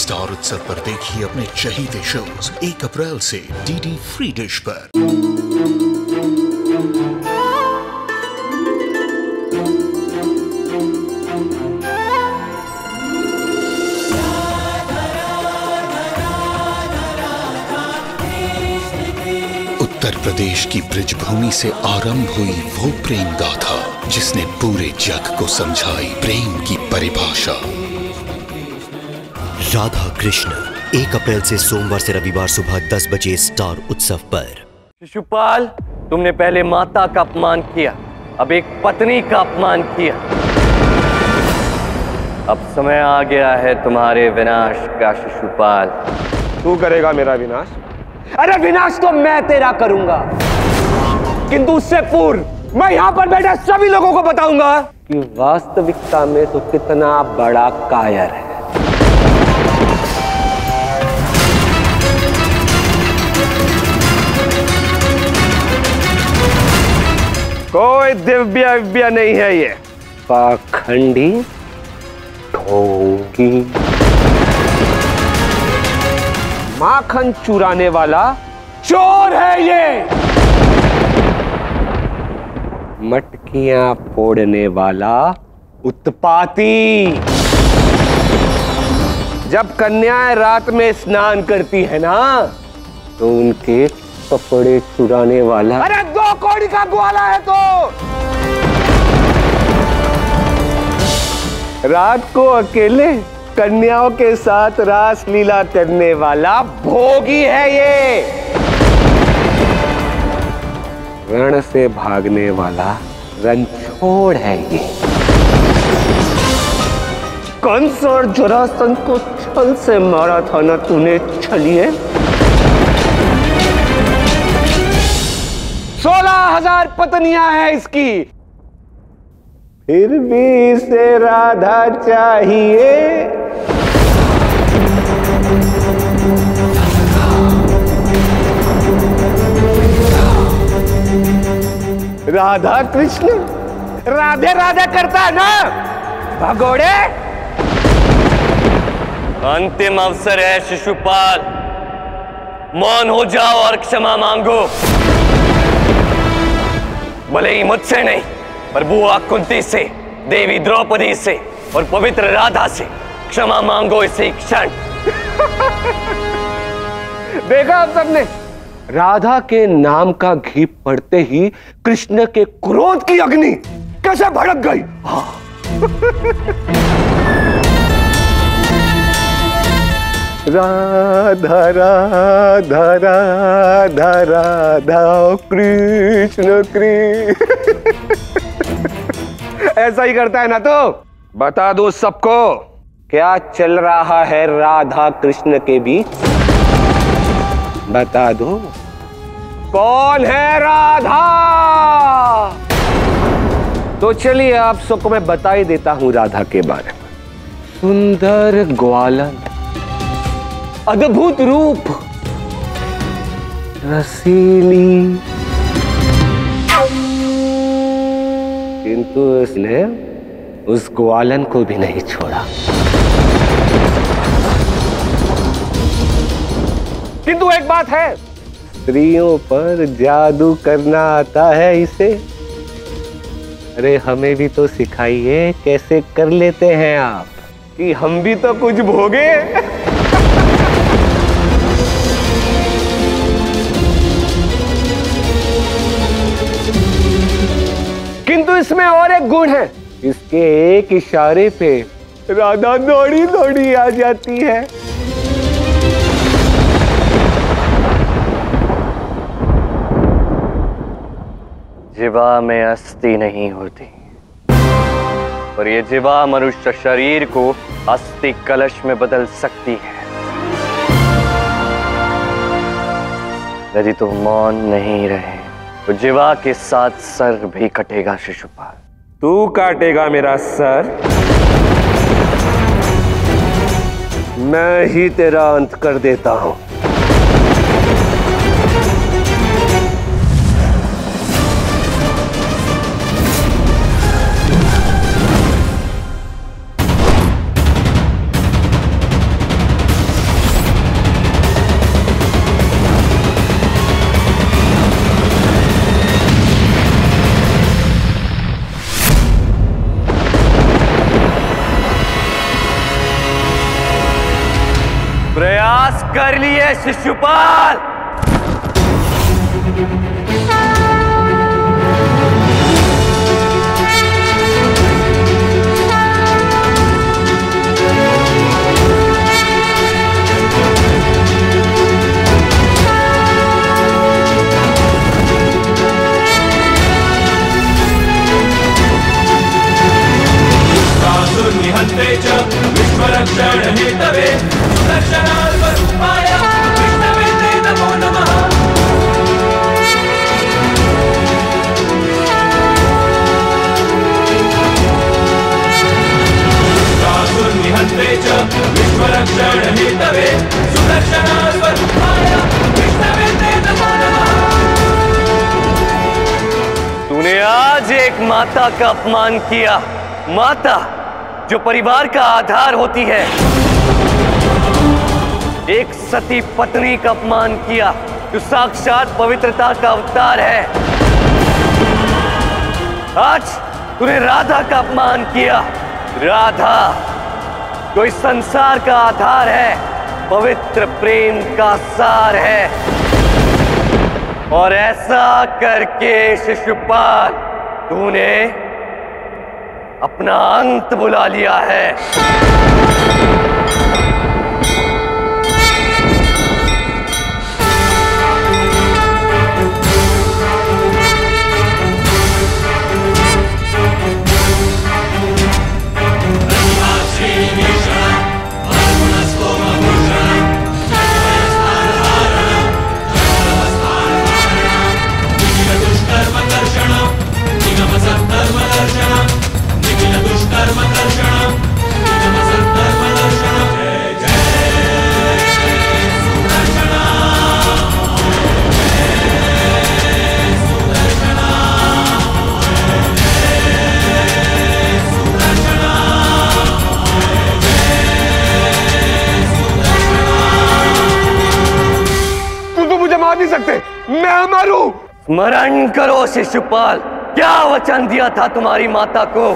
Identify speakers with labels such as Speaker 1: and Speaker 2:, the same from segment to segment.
Speaker 1: Star उत्सव पर देखिए अपने चहीते शोज 1 अप्रैल से डीडी फ्री डिश पर। उत्तर प्रदेश की ब्रिजभूमि से आरंभ हुई वो प्रेम गाथा जिसने पूरे जग को समझाई प्रेम की परिभाषा।
Speaker 2: राधा कृष्ण 1 अप्रैल से सोमवार से रविवार सुबह 10 बजे स्टार उत्सव पर।
Speaker 3: शिशुपाल, तुमने पहले माता का अपमान किया, अब एक पत्नी का अपमान किया। अब समय आ गया है तुम्हारे विनाश का शिशुपाल।
Speaker 4: तू करेगा मेरा विनाश?
Speaker 3: अरे विनाश तो मैं तेरा करूंगा, किंतु उससे पूर्व मैं यहाँ पर बैठे सभी लोगों को बताऊंगा कि वास्तविकता में तो कितना बड़ा कायर है।
Speaker 4: कोई दिव्य नहीं है ये,
Speaker 3: पाखंडी, ढोंगी,
Speaker 4: माखन चुराने वाला चोर है ये,
Speaker 3: मटकियां फोड़ने वाला उत्पाती।
Speaker 4: जब कन्याएं रात में स्नान करती है ना
Speaker 3: तो उनके कपड़े चुराने वाला।
Speaker 4: अरे 2 कौड़ी का ग्वाला है तो। रात को अकेले कन्याओं के साथ रास लीला करने वाला भोगी है ये,
Speaker 3: रण से भागने वाला रणछोड़ है ये।
Speaker 4: कंस और जरासंध को छल से मारा था ना तूने छलिए। 16,000 पत्नियां हैं इसकी, फिर भी इसे राधा चाहिए। राधा कृष्ण राधे राधे करता है ना भगोड़े।
Speaker 3: अंतिम अवसर है शिशुपाल, मौन हो जाओ और क्षमा मांगो। भले ही मुझसे नहीं, पर बुआ कुंती से, देवी द्रौपदी से और पवित्र राधा से क्षमा मांगो इसी क्षण।
Speaker 4: देखा आप सबने, राधा के नाम का घी पड़ते ही कृष्ण के क्रोध की अग्नि कैसे भड़क गई। राधा राधा राधा राधा कृष्ण कृष्ण। ऐसा ही करता है ना तो बता दो सबको क्या चल रहा है राधा कृष्ण के बीच। बता दो कौन है राधा। तो चलिए आप सबको मैं बता ही देता हूं राधा के बारे में। सुंदर ग्वालन, अद्भुत रूप, रसीली, किंतु उसने उस ग्वालन को भी नहीं छोड़ा। किंतु एक बात है, स्त्रियों पर जादू करना आता है इसे। अरे हमें भी तो सिखाइए कैसे कर लेते हैं आप, कि हम भी तो कुछ भोगे। किंतु इसमें और एक गुण है, इसके एक इशारे पे राधा दौड़ी दौड़ी आ जाती है।
Speaker 3: जीवा में अस्थि नहीं होती, पर यह जीवा मनुष्य शरीर को अस्थि कलश में बदल सकती है। यदि तुम मौन नहीं रहे तो जीवा के साथ सर भी कटेगा शिशुपाल।
Speaker 4: तू काटेगा मेरा सर, मैं ही तेरा अंत कर देता हूं।
Speaker 3: प्रयास कर लिए शिशुपाल।
Speaker 5: निहन्ते च विश्वरक्षण हेतवे सुदर्शनाल्परूपाय विष्णवे ते नमो नमः। निहन्ते च विश्वरक्षण हेतवे सुदर्शनाल्परूपाय विष्णवे ते नमो नमः।
Speaker 3: तूने आज एक माता का अपमान किया, माता जो परिवार का आधार होती है। एक सती पत्नी का अपमान किया जो साक्षात पवित्रता का अवतार है। आज तूने राधा का अपमान किया, राधा जो इस संसार का आधार है, पवित्र प्रेम का सार है। और ऐसा करके शिशुपाल तूने अपना अंत बुला लिया है।
Speaker 4: नहीं सकते, मैं अमर हूं।
Speaker 3: स्मरण करो शिशुपाल, क्या वचन दिया था तुम्हारी माता को?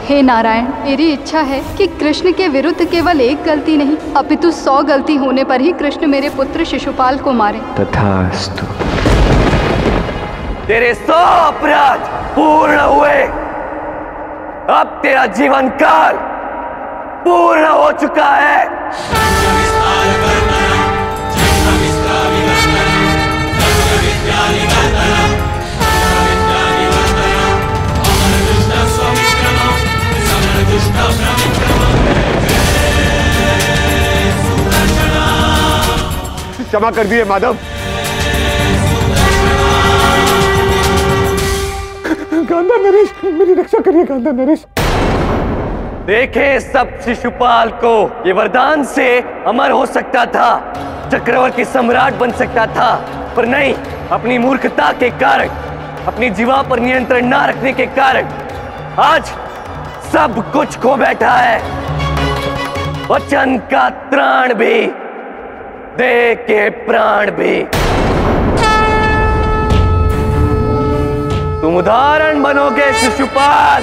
Speaker 6: हे नारायण, मेरी इच्छा है कि कृष्ण के विरुद्ध केवल एक गलती नहीं अपितु 100 गलती होने पर ही कृष्ण मेरे पुत्र शिशुपाल को मारे।
Speaker 4: तथास्तु।
Speaker 3: तेरे 100 अपराध पूर्ण हुए। अब तेरा जीवन काल पूर्ण हो चुका है।
Speaker 4: क्षमा कर दिए माधव। गांधार नरेश, मेरी रक्षा करिए गांधार नरेश।
Speaker 3: देखे सब शिशुपाल को, ये वरदान से अमर हो सकता था, चक्रवर्ती सम्राट बन सकता था, पर नहीं, अपनी मूर्खता के कारण, अपनी जीवा पर नियंत्रण न रखने के कारण आज सब कुछ खो बैठा है। वचन का त्राण भी, दे के प्राण भी। तुम उदाहरण बनोगे शिशुपाल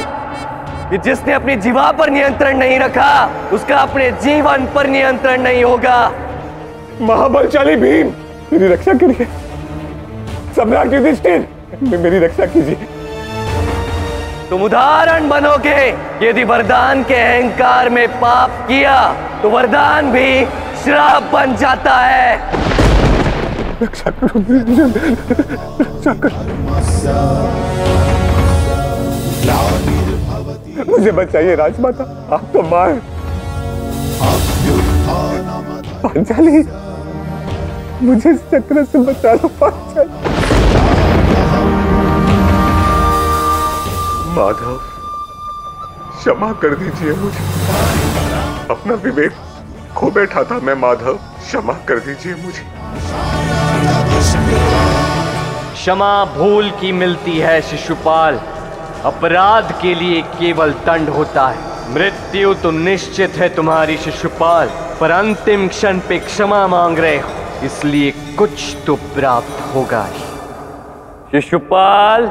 Speaker 3: कि जिसने अपनी जीवा पर नियंत्रण नहीं रखा, उसका अपने जीवन पर नियंत्रण नहीं होगा।
Speaker 4: महाबलशाली भीम, मेरी रक्षा करिए। सम्राट युधिष्ठिर, मेरी रक्षा कीजिए।
Speaker 3: तुम उदाहरण बनोगे, यदि वरदान के अहंकार में पाप किया तो वरदान भी श्राप बन जाता है।
Speaker 4: रक्षा करो, रक्षा करो। मुझे बचाइए राजमाता, आप तो मां हैं। पांचाली, मुझे इस चक्र से बचा लो पांचाली। माधव, क्षमा कर दीजिए मुझे, अपना विवेक खो बैठा था मैं। माधव, क्षमा कर दीजिए मुझे।
Speaker 7: क्षमा भूल की मिलती है शिशुपाल, अपराध के लिए केवल दंड होता है। मृत्यु तो निश्चित है तुम्हारी शिशुपाल, पर अंतिम क्षण पे क्षमा मांग रहे हो, इसलिए कुछ तो प्राप्त होगा ही।
Speaker 3: शिशुपाल,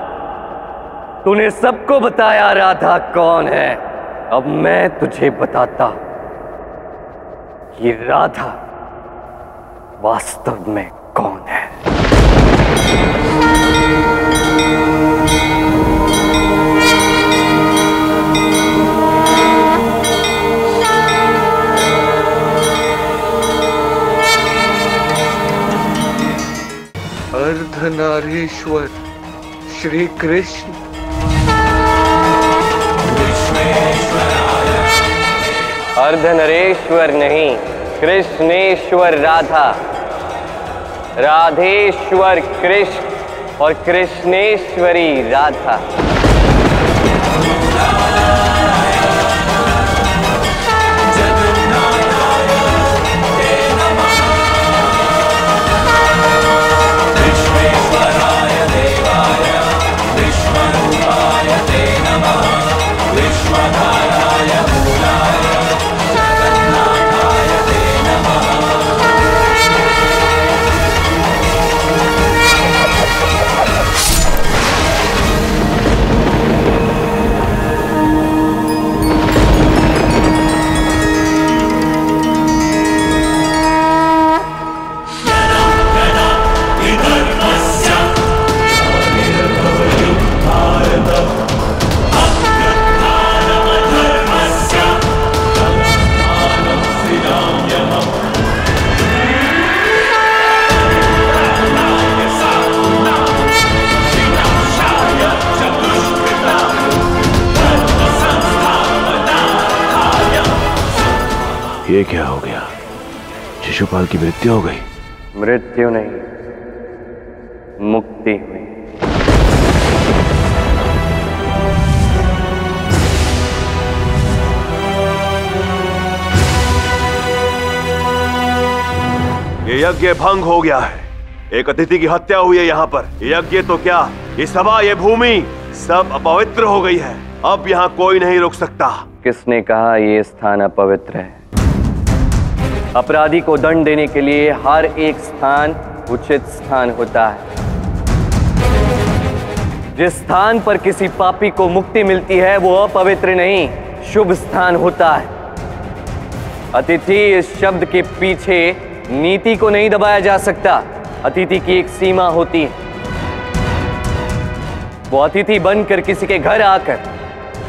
Speaker 3: तूने सबको बताया राधा कौन है, अब मैं तुझे बताता कि राधा वास्तव में कौन है।
Speaker 4: अर्धनारीश्वर श्री कृष्ण।
Speaker 3: अर्धनरेश्वर नहीं, कृष्णेश्वर राधा, राधेश्वर कृष्ण और कृष्णेश्वरी राधा।
Speaker 8: ये क्या हो गया? शिशुपाल की मृत्यु हो गई?
Speaker 3: मृत्यु नहीं, मुक्ति हुई।
Speaker 8: ये यज्ञ भंग हो गया है। एक अतिथि की हत्या हुई है यहाँ पर। ये यज्ञ तो क्या, ये सभा, ये भूमि सब अपवित्र हो गई है। अब यहाँ कोई नहीं रुक सकता।
Speaker 3: किसने कहा ये स्थान अपवित्र है? अपराधी को दंड देने के लिए हर एक स्थान उचित स्थान होता है। जिस स्थान पर किसी पापी को मुक्ति मिलती है वो अपवित्र नहीं, शुभ स्थान होता है। अतिथि इस शब्द के पीछे नीति को नहीं दबाया जा सकता। अतिथि की एक सीमा होती है। वो अतिथि बनकर किसी के घर आकर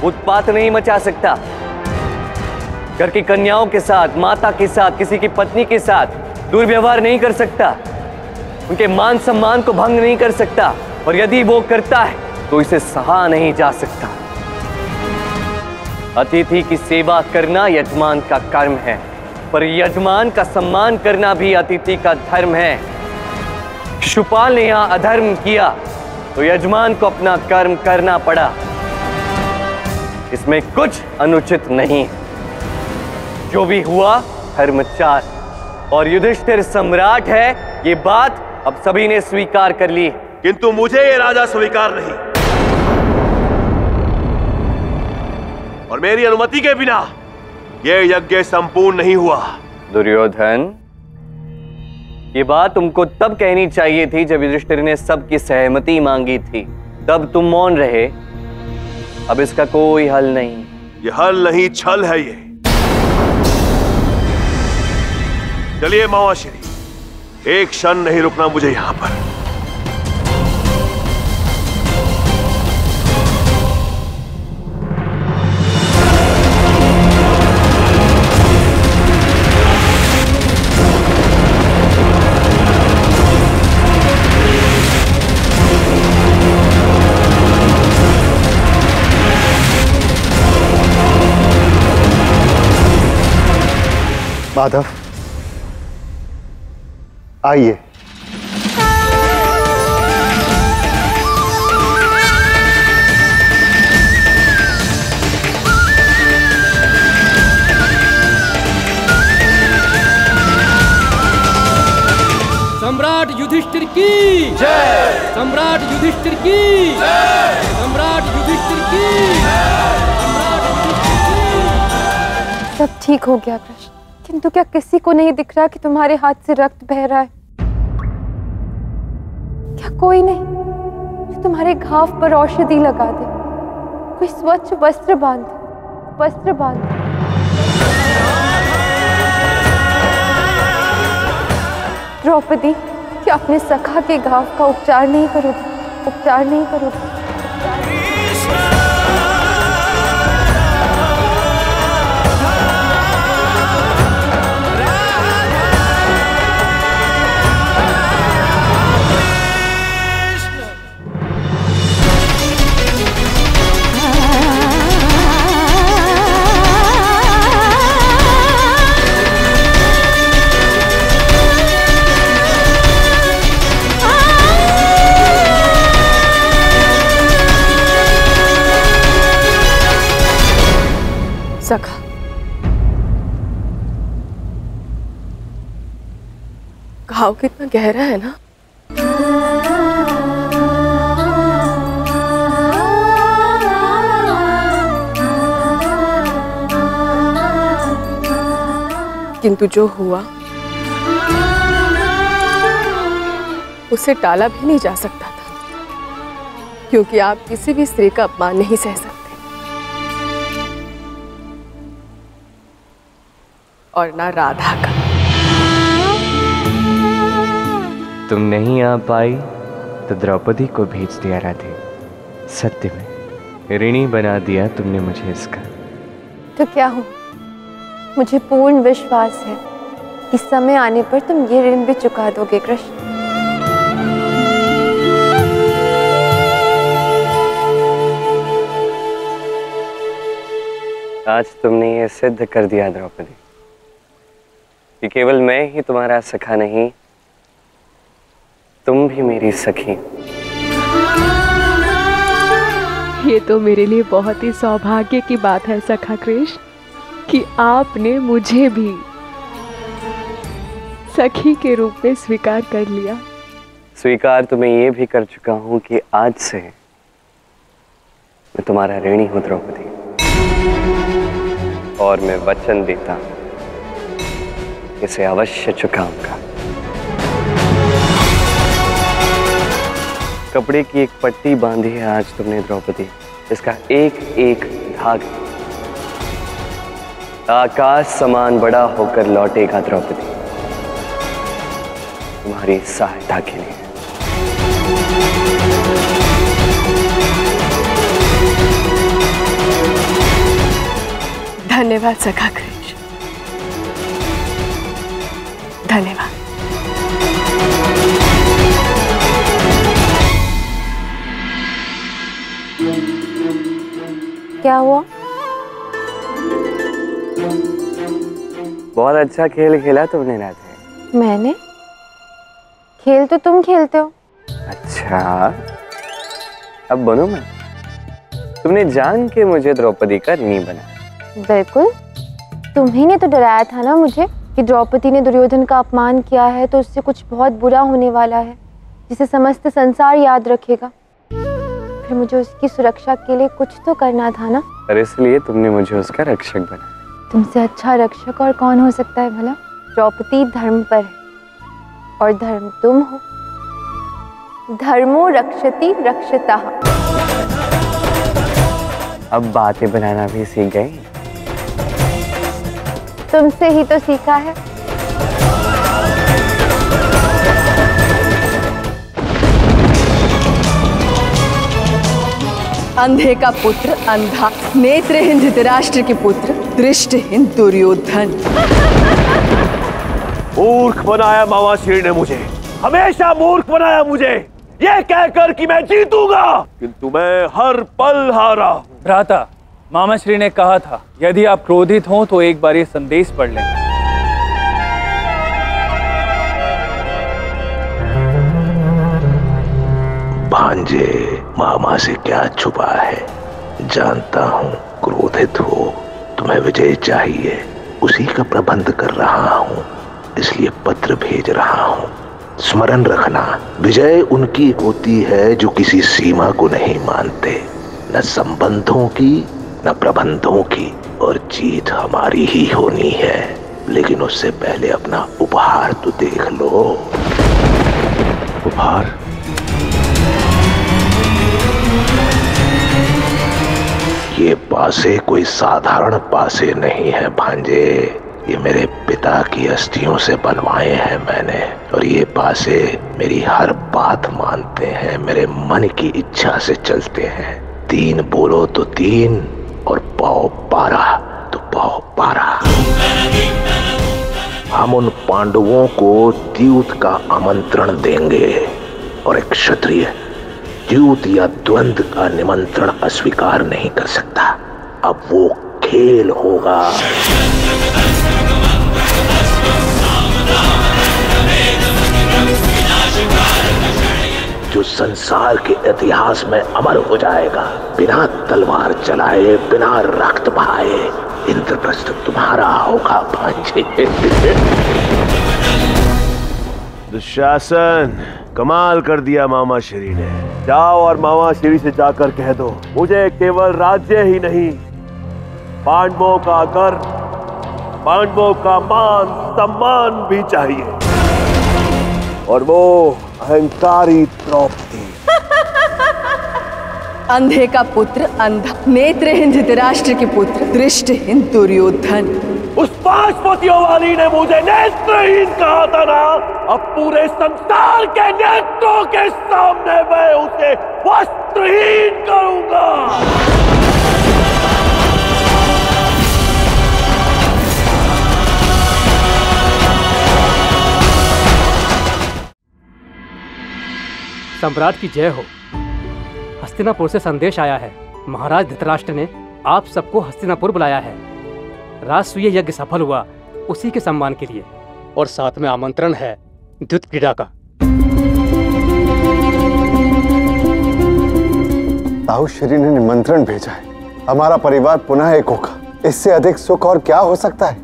Speaker 3: उत्पात नहीं मचा सकता। घर की कन्याओं के साथ, माता के साथ, किसी की पत्नी के साथ दुर्व्यवहार नहीं कर सकता। उनके मान सम्मान को भंग नहीं कर सकता। और यदि वो करता है तो इसे सहा नहीं जा सकता। अतिथि की सेवा करना यजमान का कर्म है, पर यजमान का सम्मान करना भी अतिथि का धर्म है। शिशुपाल ने यहां अधर्म किया तो यजमान को अपना कर्म करना पड़ा। इसमें कुछ अनुचित नहीं है। जो भी हुआ धर्मचार, और युधिष्ठिर सम्राट है, ये बात अब सभी ने स्वीकार कर ली।
Speaker 8: किंतु मुझे ये राजा स्वीकार नहीं, और मेरी अनुमति के बिना ये यज्ञ संपूर्ण नहीं हुआ।
Speaker 3: दुर्योधन, ये बात तुमको तब कहनी चाहिए थी जब युधिष्ठिर ने सबकी सहमति मांगी थी। तब तुम मौन रहे। अब इसका कोई हल नहीं।
Speaker 8: ये हल नहीं, छल है ये। चलिए मावाश्री, एक क्षण नहीं रुकना मुझे यहां पर।
Speaker 9: माधव, आइए।
Speaker 10: सम्राट युधिष्ठिर की जय। सम्राट युधिष्ठिर की जय। सम्राट युधिष्ठिर की जय। सम्राट युधिष्ठिर की।
Speaker 11: सब ठीक हो गया कृष्ण, किंतु क्या किसी को नहीं दिख रहा कि तुम्हारे हाथ से रक्त बह रहा है? क्या कोई नहीं जो तुम्हारे घाव पर औषधि लगा दे? कोई स्वच्छ वस्त्र बांध, वस्त्र बांध। द्रौपदी, क्या अपने सखा के घाव का उपचार नहीं करोगे? उपचार नहीं करोगे?
Speaker 12: सखा, घाव कितना गहरा है ना? किंतु जो हुआ उसे टाला भी नहीं जा सकता था, क्योंकि आप किसी भी स्त्री का अपमान नहीं सह सकते। और ना राधा का।
Speaker 7: तुम नहीं आ पाई तो द्रौपदी को भेज दिया राधे। सत्य में ऋणी बना दिया तुमने मुझे इसका।
Speaker 11: तो क्या हो, मुझे पूर्ण विश्वास है कि समय आने पर तुम ये ऋण भी चुका दोगे कृष्ण।
Speaker 3: आज तुमने ये सिद्ध कर दिया द्रौपदी कि केवल मैं ही तुम्हारा सखा नहीं, तुम भी मेरी सखी।
Speaker 12: ये तो मेरे लिए बहुत ही सौभाग्य की बात है सखा कृष्ण, कि आपने मुझे भी सखी के रूप में स्वीकार कर लिया।
Speaker 3: स्वीकार तो मैं ये भी कर चुका हूं कि आज से मैं तुम्हारा ऋणी हूं द्रौपदी, और मैं वचन देता हूं इसे अवश्य चुकाऊंगा। कपड़े की एक पट्टी बांधी है आज तुमने द्रौपदी, इसका एक एक धागा आकाश समान बड़ा होकर लौटेगा द्रौपदी, तुम्हारी सहायता के लिए।
Speaker 12: धन्यवाद सखा कृष्ण, धन्यवाद।
Speaker 11: क्या हुआ?
Speaker 3: बहुत अच्छा खेल खेला तुमने राधे।
Speaker 11: मैंने? खेल तो तुम खेलते हो।
Speaker 3: अच्छा, अब बनो मैं। तुमने जान के मुझे द्रौपदी का ऋणी बनाया।
Speaker 11: बिल्कुल, तुम्ही ने तो डराया था ना मुझे कि द्रौपदी ने दुर्योधन का अपमान किया है तो उससे कुछ बहुत बुरा होने वाला है, जिसे समस्त संसार याद रखेगा। फिर मुझे उसकी सुरक्षा के लिए कुछ तो करना था ना।
Speaker 3: और इसलिए तुमने मुझे उसका रक्षक बनाया।
Speaker 11: तुमसे अच्छा रक्षक और कौन हो सकता है भला? द्रौपदी धर्म पर है और धर्म तुम हो। धर्मो रक्षति रक्षतः।
Speaker 3: अब बातें बनाना भी सीख गई।
Speaker 11: तुमसे ही तो सीखा है।
Speaker 12: अंधे का पुत्र अंधा, नेत्रहीन धृतराष्ट्र के पुत्र दृष्टिहीन दुर्योधन।
Speaker 8: मूर्ख बनाया मामाश्री ने मुझे, हमेशा मूर्ख बनाया मुझे, ये कहकर कि मैं जीतूंगा, किंतु मैं हर पल हारा।
Speaker 13: भ्राता, मामाश्री ने कहा था यदि आप क्रोधित हों तो एक बार ये संदेश पढ़ लें।
Speaker 14: भांजे, मामा से क्या छुपा है? जानता हूँ क्रोधित हो, तुम्हें विजय चाहिए, उसी का प्रबंध कर रहा हूँ, इसलिए पत्र भेज रहा हूँ। स्मरण रखना, विजय उनकी होती है जो किसी सीमा को नहीं मानते, न संबंधों की न प्रबंधों की, और जीत हमारी ही होनी है। लेकिन उससे पहले अपना उपहार तो देख लो।
Speaker 8: उपहार?
Speaker 14: ये पासे कोई साधारण पासे नहीं है भांजे, ये मेरे पिता की अस्थियों से बनवाए हैं मैंने, और ये पासे मेरी हर बात मानते हैं, मेरे मन की इच्छा से चलते हैं। 3 बोलो तो 3 और पाओ 12 तो पाओ 12। हम उन पांडवों को द्यूत का आमंत्रण देंगे और एक क्षत्रिय द्यूत या द्वंद्व का निमंत्रण अस्वीकार नहीं कर सकता। अब वो खेल होगा। जो संसार के इतिहास में अमर हो जाएगा, बिना तलवार चलाए, बिना रक्त बहाए। इंद्रप्रस्थ तुम्हारा होगा भांजे।
Speaker 8: दुशासन, कमाल कर दिया मामा श्री ने। जाओ और मामा श्री से जाकर कह दो, मुझे केवल राज्य ही नहीं, पांडवों का गर्व, पांडवों का मान सम्मान भी चाहिए। और वो अहंकारी द्रौपदी।
Speaker 15: अंधे का पुत्र अंधा, नेत्रहीन धृतराष्ट्र के पुत्र दृष्टहीन दुर्योधन।
Speaker 8: उस पाशपतियों वाली ने मुझे नेत्रहीन कहा था ना, अब पूरे संसार के नेत्रों के सामने मैं उसे वस्त्रहीन करूंगा।
Speaker 10: सम्राट की जय हो। हस्तिनापुर से संदेश आया है। महाराज धृतराष्ट्र ने आप सबको हस्तिनापुर बुलाया है। राजसूय यज्ञ सफल हुआ, उसी के सम्मान के लिए, और साथ में आमंत्रण है द्युत क्रीड़ा का।
Speaker 9: ताऊ श्री ने निमंत्रण भेजा है। हमारा परिवार पुनः एक होगा। इससे अधिक सुख और क्या हो सकता है?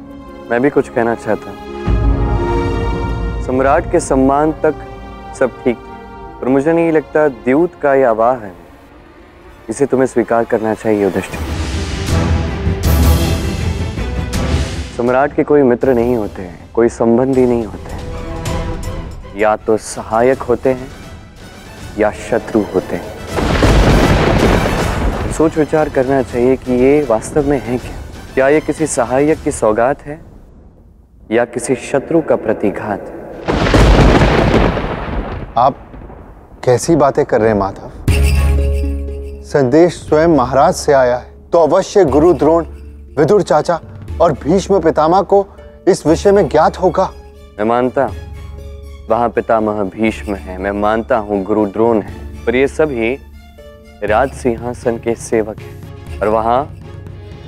Speaker 3: मैं भी कुछ कहना चाहता हूँ। सम्राट के सम्मान तक सब ठीक, पर मुझे नहीं लगता द्यूत का यह आवाहन है, इसे तुम्हें स्वीकार करना चाहिए युधिष्ठिर। सम्राट के कोई मित्र नहीं होते हैं, कोई संबंधी नहीं होते हैं, या तो सहायक होते हैं या शत्रु होते हैं। सोच विचार करना चाहिए कि ये वास्तव में है क्या? क्या ये किसी सहायक की सौगात है या किसी शत्रु का प्रतिघात है?
Speaker 9: आप कैसी बातें कर रहे हैं माधव? संदेश स्वयं महाराज से आया है, तो अवश्य गुरु द्रोण, विदुर चाचा और भीष्म पितामह को इस विषय में ज्ञात होगा।
Speaker 3: मैं मानता हूं वहां पितामह भीष्म है, मैं मानता हूं गुरु द्रोण है, पर ये सभी राज सिंहासन के सेवक हैं। और वहां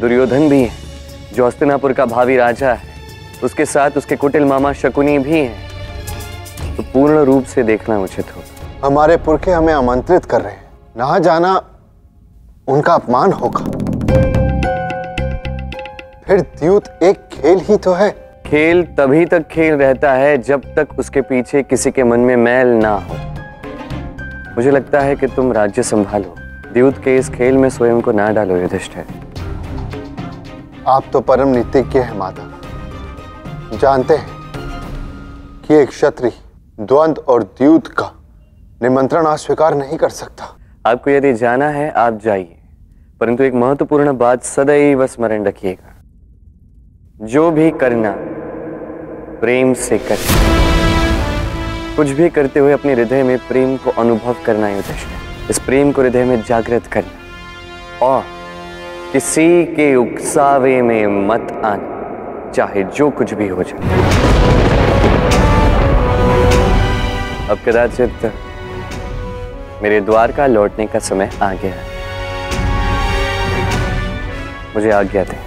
Speaker 3: दुर्योधन भी है, जो हस्तिनापुर का भावी राजा है। उसके साथ उसके कुटिल मामा शकुनी भी हैं। तो पूर्ण रूप से देखना उचित होगा।
Speaker 9: हमारे पुरखे हमें आमंत्रित कर रहे हैं, ना जाना उनका अपमान होगा। फिर द्यूत एक खेल ही तो है।
Speaker 3: खेल तभी तक खेल रहता है जब तक उसके पीछे किसी के मन में मैल ना हो। मुझे लगता है कि तुम राज्य संभालो, द्यूत के इस खेल में स्वयं को ना डालो युधिष्ठिर।
Speaker 9: आप तो परम नीतिज्ञ हैं माधव, जानते हैं कि एक क्षत्रिय द्वंद्व और द्यूत का निमंत्रण अस्वीकार नहीं कर सकता।
Speaker 3: आपको यदि जाना है आप जाइए, परंतु एक महत्वपूर्ण बात सदैव स्मरण रखिएगा, जो भी करना प्रेम से करें। कुछ भी करते हुए अपने हृदय में प्रेम को अनुभव करना युधिष्ठिर, इस प्रेम को हृदय में जागृत करना, और किसी के उकसावे में मत आना, चाहे जो कुछ भी हो जाए। अब कदाचित मेरे द्वारका लौटने का समय आ गया है, मुझे आज्ञा दें।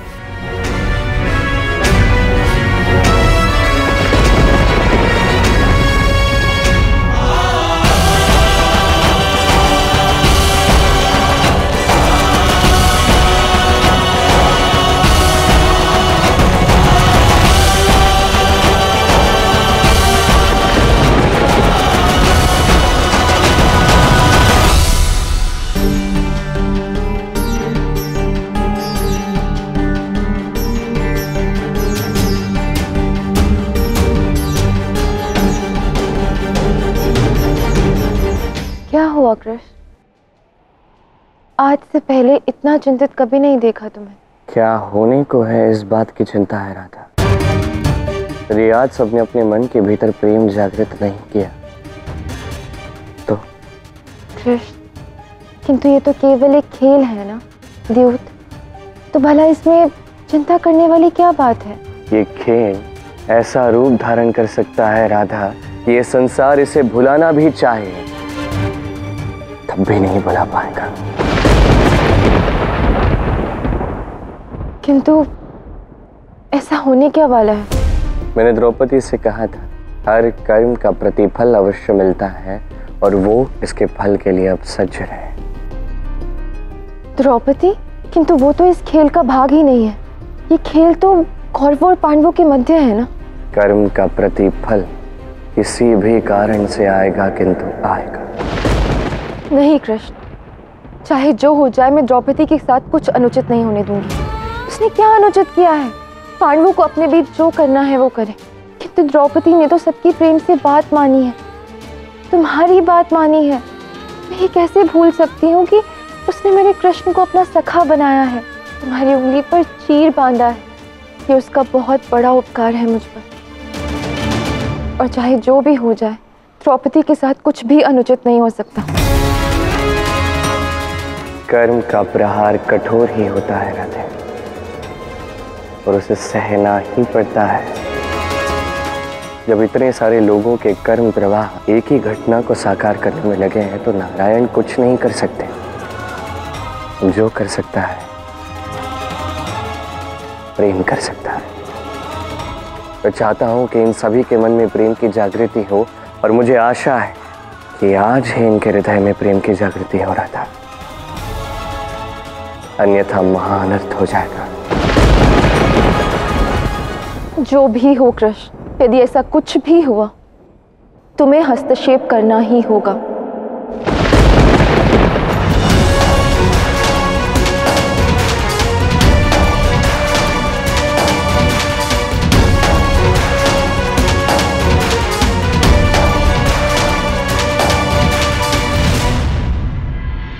Speaker 11: क्या हुआ कृष्ण? आज से पहले इतना चिंतित कभी नहीं देखा तुम्हें।
Speaker 3: क्या होने को है इस बात की चिंता है राधा। यदि आज सबने अपने मन के भीतर प्रेम जागृत नहीं किया तो
Speaker 11: कृष्ण, किंतु ये तो केवल एक खेल है ना द्यूत, तो भला इसमें चिंता करने वाली क्या बात है?
Speaker 3: ये खेल ऐसा रूप धारण कर सकता है राधा कि ये संसार इसे भुलाना भी चाहे तब भी नहीं भुला पाएगा।
Speaker 11: किंतु ऐसा होने क्या वाला है?
Speaker 3: मैंने द्रौपदी से कहा था हर कर्म का प्रतिफल अवश्य मिलता है और वो इसके फल के लिए अब सज्ज रहे।
Speaker 11: द्रौपदी? किंतु वो तो इस खेल का भाग ही नहीं है। ये खेल तो कौरवों और पांडवों के मध्य है ना।
Speaker 3: कर्म का प्रतिफल किसी भी कारण से आएगा, किंतु आएगा।
Speaker 11: नहीं कृष्ण, चाहे जो हो जाए मैं द्रौपदी के साथ कुछ अनुचित नहीं होने दूंगी। उसने क्या अनुचित किया है? पांडवों को अपने बीच जो करना है वो करे, किंतु द्रौपदी ने तो सबकी प्रेम से बात मानी है, तुम्हारी बात मानी है। मैं ये कैसे भूल सकती हूँ कि उसने मेरे कृष्ण को अपना सखा बनाया है, तुम्हारी उंगली पर चीर बांधा है। ये उसका बहुत बड़ा उपकार है मुझ पर। और चाहे जो भी हो जाए, द्रौपदी के साथ कुछ भी अनुचित नहीं हो सकता।
Speaker 3: कर्म का प्रहार कठोर ही होता है राधे, और उसे सहना ही पड़ता है। जब इतने सारे लोगों के कर्म प्रवाह एक ही घटना को साकार करने में लगे हैं तो नारायण कुछ नहीं कर सकते। जो कर सकता है प्रेम कर सकता है। मैं चाहता हूं कि इन सभी के मन में प्रेम की जागृति हो, और मुझे आशा है कि आज ही इनके हृदय में प्रेम की जागृति हो रहा था, अन्यथा महाअनर्थ हो जाएगा।
Speaker 11: जो भी हो कृष्ण, यदि ऐसा कुछ भी हुआ तुम्हें हस्तक्षेप करना ही होगा।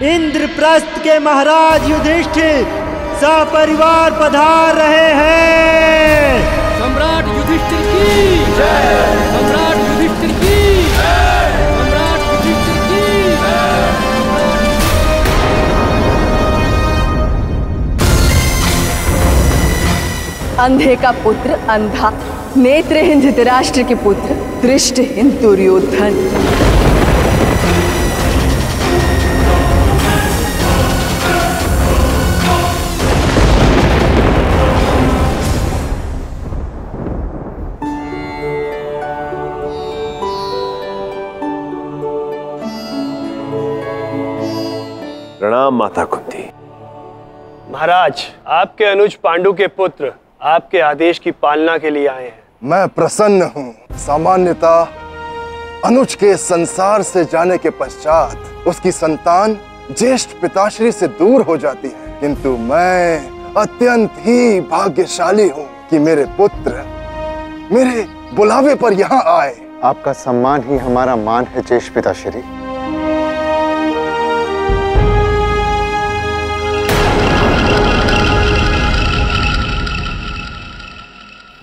Speaker 16: इंद्रप्रस्थ के महाराज युधिष्ठिर सपरिवार पधार रहे हैं।
Speaker 10: सम्राट युधिष्ठिर की जय, सम्राट युधिष्ठिर की जय, सम्राट युधिष्ठिर की
Speaker 15: जय। अंधे का पुत्र अंधा, नेत्रहीन धृतराष्ट्र के पुत्र दृष्टहीन दुर्योधन।
Speaker 8: प्रणाम माता कुंती।
Speaker 17: महाराज, आपके अनुज पांडु के पुत्र आपके आदेश की पालना के लिए आए हैं।
Speaker 18: मैं प्रसन्न हूँ। सामान्यतः अनुज के संसार से जाने के पश्चात उसकी संतान ज्येष्ठ पिताश्री से दूर हो जाती है, किंतु मैं अत्यंत ही भाग्यशाली हूँ कि मेरे पुत्र मेरे बुलावे पर यहाँ आए।
Speaker 9: आपका सम्मान ही हमारा मान है ज्येष्ठ पिताश्री।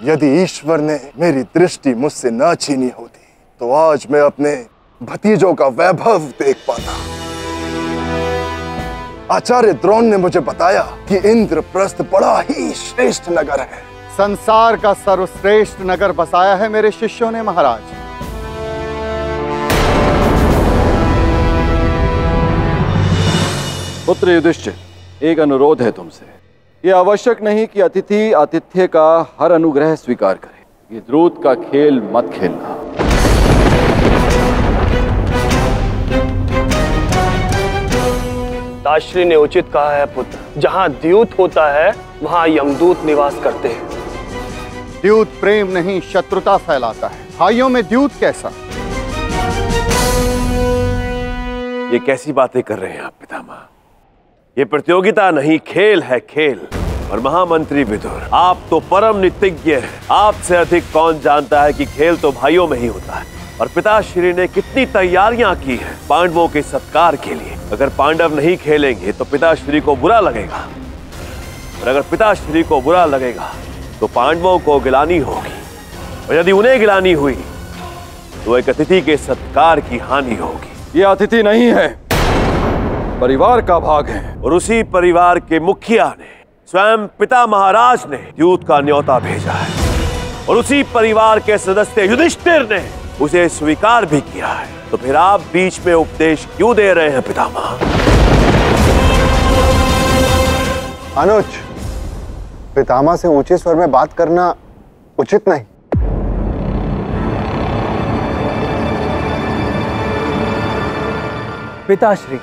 Speaker 18: यदि ईश्वर ने मेरी दृष्टि मुझसे न छीनी होती तो आज मैं अपने भतीजों का वैभव देख पाता। आचार्य द्रोण ने मुझे बताया कि इंद्रप्रस्थ बड़ा ही श्रेष्ठ नगर है।
Speaker 19: संसार का सर्वश्रेष्ठ नगर बसाया है मेरे शिष्यों ने महाराज।
Speaker 20: पुत्र युधिष्ठिर, एक अनुरोध है तुमसे। ये आवश्यक नहीं कि अतिथि आतिथ्य का हर अनुग्रह स्वीकार करे। ये द्रूत का खेल मत खेलना।
Speaker 17: पिताश्री ने उचित कहा है पुत्र, जहाँ द्यूत होता है वहाँ यमदूत निवास करते हैं।
Speaker 19: द्यूत प्रेम नहीं शत्रुता फैलाता है। भाइयों में द्यूत कैसा?
Speaker 8: ये कैसी बातें कर रहे हैं आप पितामह? ये प्रतियोगिता नहीं, खेल है खेल। और महामंत्री विदुर, आप तो परम नीतिज्ञ हैं। आपसे अधिक कौन जानता है कि खेल तो भाइयों में ही होता है। और पिताश्री ने कितनी तैयारियां की हैं पांडवों के सत्कार के लिए। अगर पांडव नहीं खेलेंगे तो पिताश्री को बुरा लगेगा, और अगर पिताश्री को बुरा लगेगा तो पांडवों को गिलानी होगी। और यदि उन्हें गिलानी हुई तो एक अतिथि के सत्कार की हानि होगी।
Speaker 20: ये अतिथि नहीं है, परिवार का भाग है।
Speaker 8: और उसी परिवार के मुखिया ने स्वयं पिता महाराज ने द्यूत का न्योता भेजा है और उसी परिवार के सदस्य युधिष्ठिर ने उसे स्वीकार भी किया है। तो फिर आप बीच में उपदेश क्यों दे रहे हैं पितामह?
Speaker 9: अनुज, पितामह से ऊंचे स्वर में बात करना उचित नहीं।
Speaker 13: पिताश्री,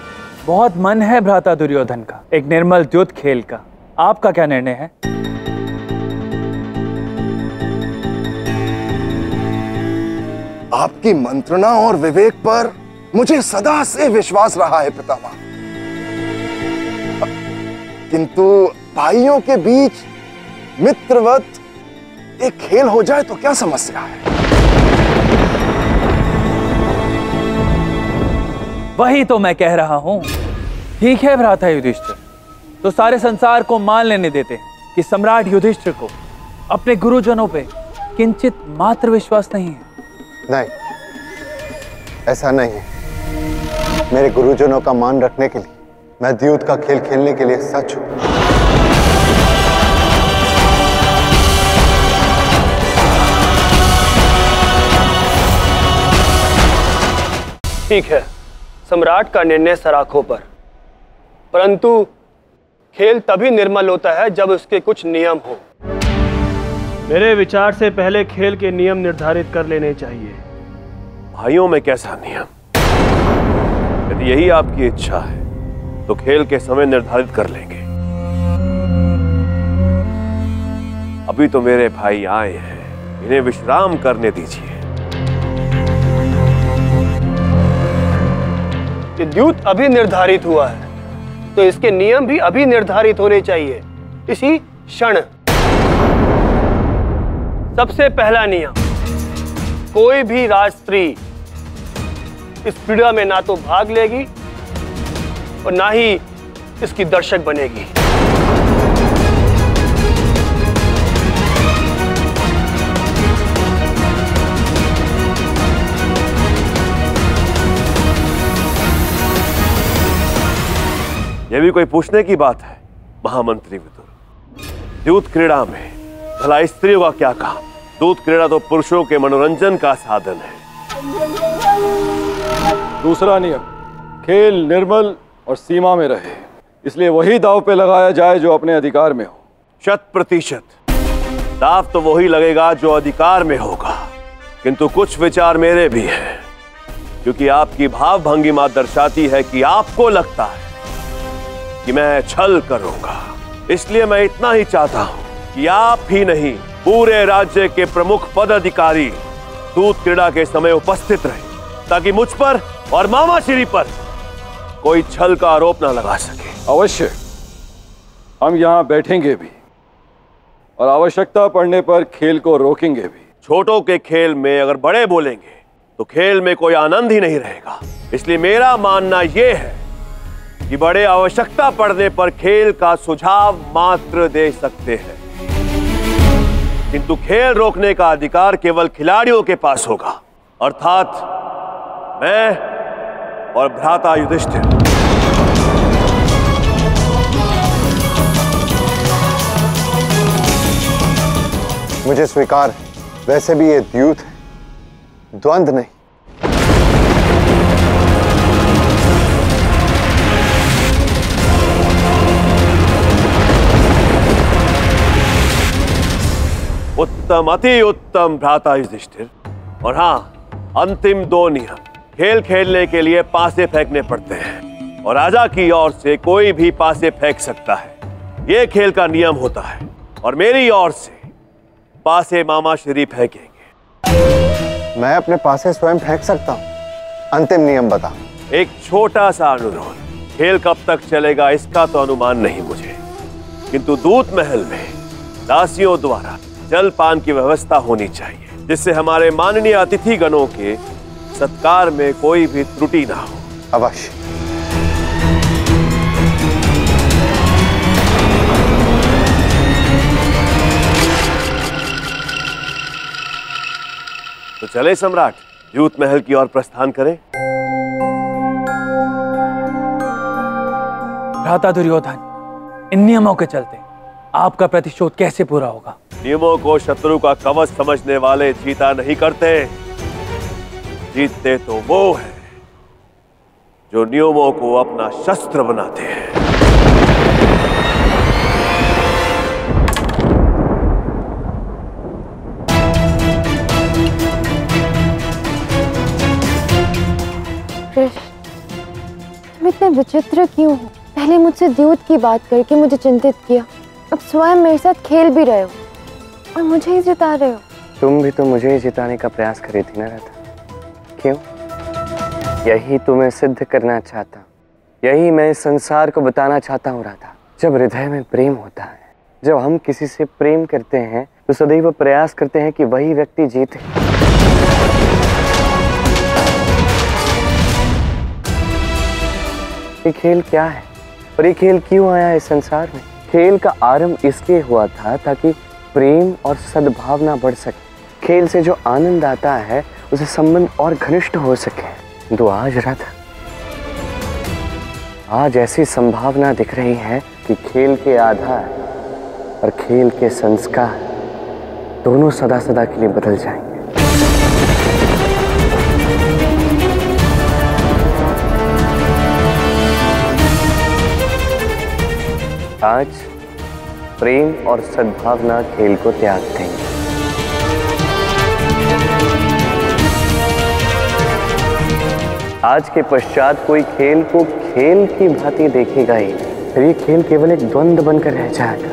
Speaker 13: बहुत मन है भ्राता दुर्योधन का एक निर्मल द्युत खेल का। आपका क्या निर्णय है?
Speaker 18: आपकी मंत्रणा और विवेक पर मुझे सदा से विश्वास रहा है पितामह, किंतु भाइयों के बीच मित्रवत एक खेल हो जाए तो क्या समस्या है?
Speaker 13: वही तो मैं कह रहा हूं। ठीक है भ्राता युधिष्ठिर, तो सारे संसार को मान लेने देते हैं कि सम्राट युधिष्ठिर को अपने गुरुजनों पे किंचित मात्र विश्वास नहीं है।
Speaker 9: नहीं, ऐसा नहीं है। मेरे गुरुजनों का मान रखने के लिए मैं द्यूत का खेल खेलने के लिए सच हूं।
Speaker 17: ठीक है, सम्राट का निर्णय सराखों पर, परंतु खेल तभी निर्मल होता है जब उसके कुछ नियम हो। मेरे विचार से पहले खेल के नियम निर्धारित कर लेने चाहिए।
Speaker 8: भाइयों में कैसा नियम? यदि यही आपकी इच्छा है तो खेल के समय निर्धारित कर लेंगे। अभी तो मेरे भाई आए हैं, इन्हें विश्राम करने दीजिए।
Speaker 17: ये द्यूत अभी निर्धारित हुआ है तो इसके नियम भी अभी निर्धारित होने चाहिए, इसी क्षण। सबसे पहला नियम, कोई भी राजस्त्री इस क्रीड़ा में ना तो भाग लेगी और ना ही इसकी दर्शक बनेगी।
Speaker 8: यह भी कोई पूछने की बात है महामंत्री विदुर? द्यूत क्रीड़ा में भला स्त्रियों का क्या काम? दूत क्रीड़ा तो पुरुषों के मनोरंजन का साधन है।
Speaker 20: दूसरा नियम, खेल निर्मल और सीमा में रहे, इसलिए वही दांव पे लगाया जाए जो अपने अधिकार में हो।
Speaker 8: 100% दांव तो वही लगेगा जो अधिकार में होगा, किंतु कुछ विचार मेरे भी हैं, क्योंकि आपकी भाव भंगिमा दर्शाती है कि आपको लगता है कि मैं छल करूंगा। इसलिए मैं इतना ही चाहता हूं कि आप ही नहीं, पूरे राज्य के प्रमुख पदाधिकारी दूत क्रीड़ा के समय उपस्थित रहे, ताकि मुझ पर और मामा श्री पर कोई छल का आरोप ना लगा सके।
Speaker 20: अवश्य, हम यहाँ बैठेंगे भी और आवश्यकता पड़ने पर खेल को रोकेंगे भी।
Speaker 8: छोटों के खेल में अगर बड़े बोलेंगे तो खेल में कोई आनंद ही नहीं रहेगा। इसलिए मेरा मानना यह है कि बड़े आवश्यकता पड़ने पर खेल का सुझाव मात्र दे सकते हैं, किंतु खेल रोकने का अधिकार केवल खिलाड़ियों के पास होगा, अर्थात मैं और भ्राता युधिष्ठिर।
Speaker 9: मुझे स्वीकार है, वैसे भी ये द्यूत है, द्वंद्व नहीं।
Speaker 8: उत्तम, अति उत्तम भ्राता युधिष्ठिर। और हाँ, अंतिम 2 नियम। खेल खेलने के लिए पासे फेंकने पड़ते हैं और राजा की ओर से कोई भी पासे फेंक सकता है, यह खेल का नियम होता है। और मेरी ओर से पासे मामा श्री फेंकेंगे।
Speaker 9: मैं अपने पासे स्वयं फेंक सकता हूँ? अंतिम नियम बता।
Speaker 8: एक छोटा सा अनुरोध, खेल कब तक चलेगा इसका तो अनुमान नहीं मुझे, किंतु दूत महल में दासियों द्वारा जलपान की व्यवस्था होनी चाहिए, जिससे हमारे माननीय अतिथि गणों के सत्कार में कोई भी त्रुटि ना हो।
Speaker 9: अवश्य।
Speaker 8: चले सम्राट, यूथ महल की ओर प्रस्थान करें।
Speaker 13: भ्राता दुर्योधन, इन नियमों के चलते आपका प्रतिशोध कैसे पूरा होगा?
Speaker 8: नियमों को शत्रु का कवच समझने वाले जीता नहीं करते, जीतते तो वो है जो नियमों को अपना शस्त्र बनाते हैं।
Speaker 11: तुम इतने विचित्र क्यों हो? पहले मुझसे द्यूत की बात करके मुझे चिंतित किया, अब स्वयं मेरे साथ खेल भी रहे हो और मुझे ही जिता रहे हो।
Speaker 3: तुम भी तो मुझे ही जिताने का प्रयास कर रही थी ना राधा? क्यों? यही तुम्हें सिद्ध करना चाहता, यही मैं संसार को बताना चाहता हूँ राधा। जब हृदय में प्रेम होता है, जब हम किसी से प्रेम करते हैं तो सदैव प्रयास करते हैं कि वही व्यक्ति जीते। ये खेल क्या है और ये खेल क्यों आया इस संसार में? खेल का आरंभ इसलिए हुआ था ताकि प्रेम और सद्भावना बढ़ सके। खेल से जो आनंद आता है उसे संबंध और घनिष्ठ हो सके। तो आज राधा, आज ऐसी संभावना दिख रही है कि खेल के आधार और खेल के संस्कार दोनों सदा सदा के लिए बदल जाएंगे। आज प्रेम और सद्भावना खेल को त्याग देंगे। आज के पश्चात कोई खेल को खेल की भांति देखेगा ही, फिर ये खेल केवल एक द्वंद्व बनकर रह जाएगा।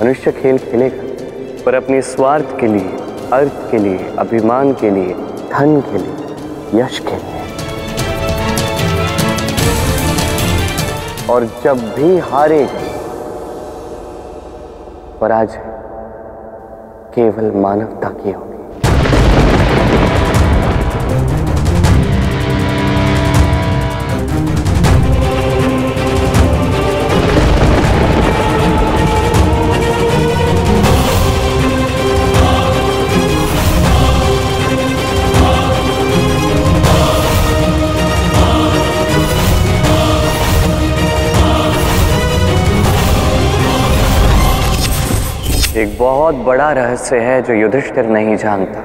Speaker 3: मनुष्य खेल खेलेगा पर अपने स्वार्थ के लिए, अर्थ के लिए, अभिमान के लिए, धन के लिए, यश के लिए। और जब भी हारेगा, पराजय केवल मानवता की होगी। एक बहुत बड़ा रहस्य है जो युधिष्ठिर नहीं जानता।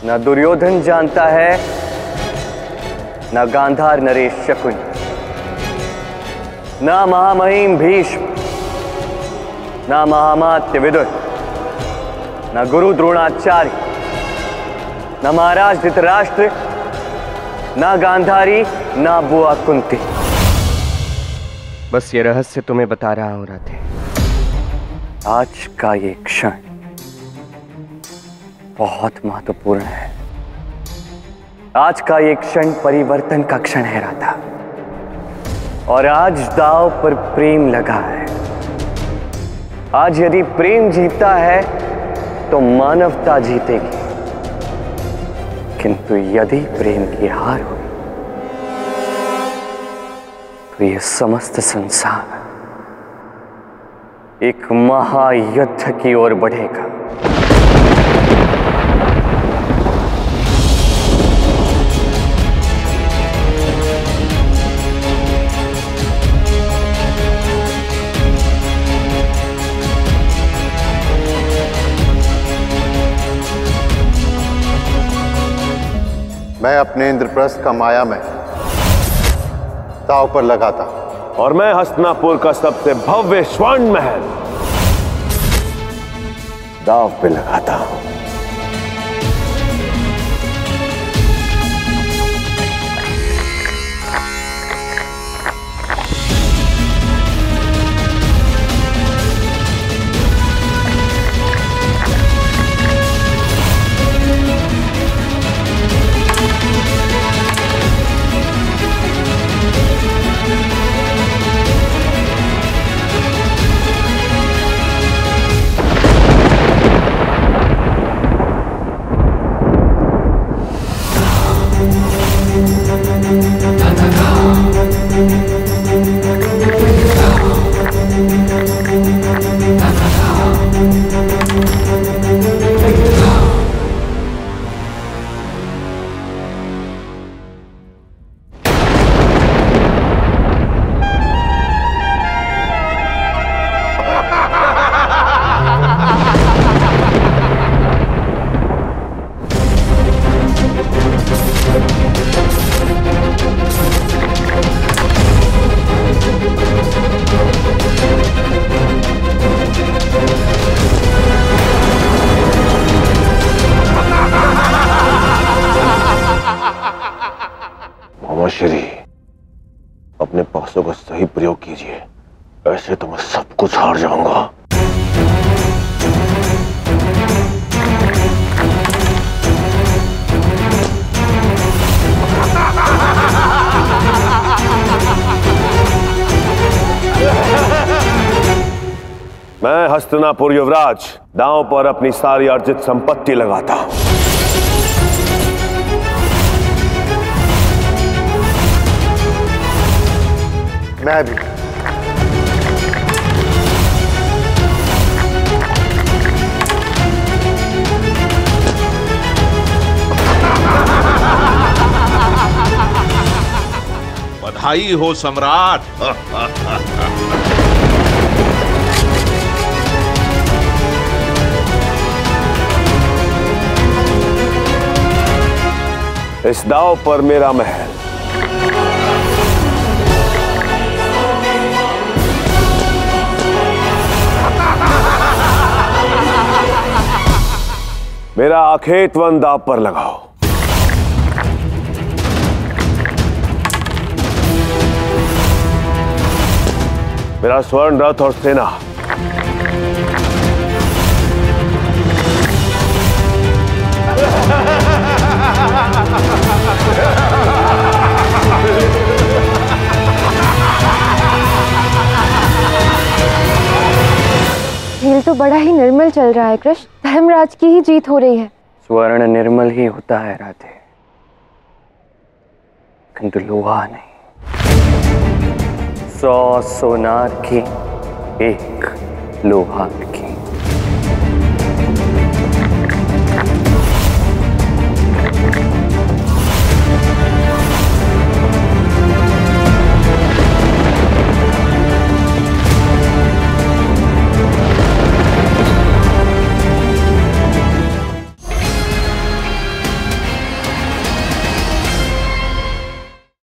Speaker 3: न दुर्योधन जानता है, न गांधार नरेश शकुन, न महामहिम भीष्म, न महामात्य विदुर, न गुरु द्रोणाचार्य, न महाराज धृतराष्ट्र, न गांधारी, न बुआ कुंती। बस ये रहस्य तुम्हें बता रहा हूं राधे। आज का ये क्षण बहुत महत्वपूर्ण है। आज का ये क्षण परिवर्तन का क्षण है राधा। और आज दांव पर प्रेम लगा है। आज यदि प्रेम जीतता है तो मानवता जीतेगी, किंतु यदि प्रेम की हार हुई तो ये समस्त संसार एक महायुद्ध की ओर बढ़ेगा।
Speaker 9: मैं अपने इंद्रप्रस्थ का माया में दांव पर लगाता
Speaker 8: और मैं हस्तिनापुर का सबसे भव्य स्वर्ण महल दांव पे लगाता हूं।
Speaker 14: सब कुछ हार जाऊंगा।
Speaker 8: मैं हस्तिनापुर युवराज दांव पर अपनी सारी अर्जित संपत्ति लगाता हूं।
Speaker 9: मैं भी।
Speaker 21: बधाई हो सम्राट।
Speaker 8: इस दांव पर मेरा महल। मेरा अखेत वन दांव पर लगाओ। मेरा स्वर्ण रथ और सेना।
Speaker 11: खेल तो बड़ा ही निर्मल चल रहा है कृष्ण। धर्मराज की ही जीत हो रही है।
Speaker 3: स्वर्ण निर्मल ही होता है राधे, किंतु लोहा नहीं। 100 सोनार की, 1 लोहा की।